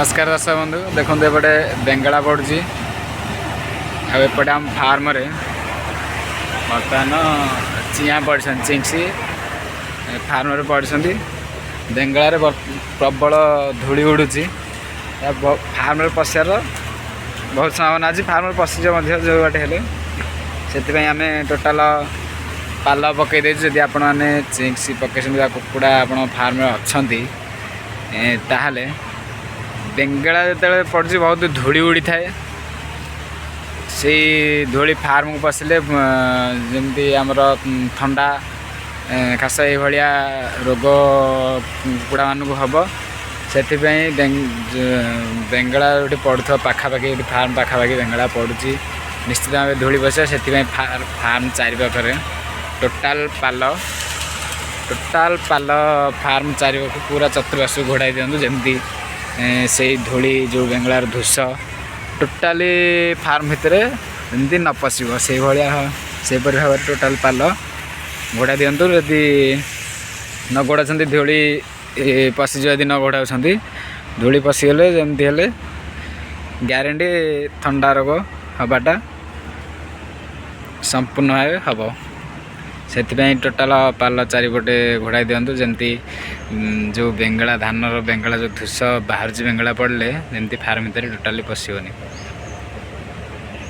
नमस्कार दर्शक बंधु देखो एपटे बेंगला पड़ी आउपटे आम फार्म बर्तमान चिया पड़ी चिंसी फार्म पड़ी बेंगलार प्रबल धूली उड़ू फार्म पशार बहुत संभावना अच्छी फार्म पशिज जो बाटे हेले से आम टोटाल पाल पकईदे जदि आपण मैंने चिंसी पकई कुकुड़ा आप फार्म अच्छा ताहले बेंगला जो पड़ी बहुत धूली उड़ी थाए से धूली फार्म को पशिले जमी आमर ठंडा खास ये रोग कुकुड़ा मानक हम से बेंगला जो पड़ू पाखापाखि फार्म पाखापाखि बेंगला पड़ी निश्चित भाव धूली बसा से फार्म चारिपाखे टोटाल पाल फार्म चारिपाख पूरा चतुर्पार्श्व घोड़ाई दिंतु जमी से धूली जो बेंगलार धूस टोटाली फार्म भितर एमती न पशिब से भाव टोटाल पाल घोड़ा दिंतु यदि न घोड़ा धूली पशिज यदि न घोड़ा धूली पशिगले जमती हेले ग्यारंटी ठंडा रोग हवाटा संपूर्ण भाव हम से टोटाल पाल चारिपटे घोड़ाई दिंतु जमती जो बेंगला धान बेंगला जो धूस बाहर बेंगला पड़े जमती फार्म भितर टोटाली पशिबनी।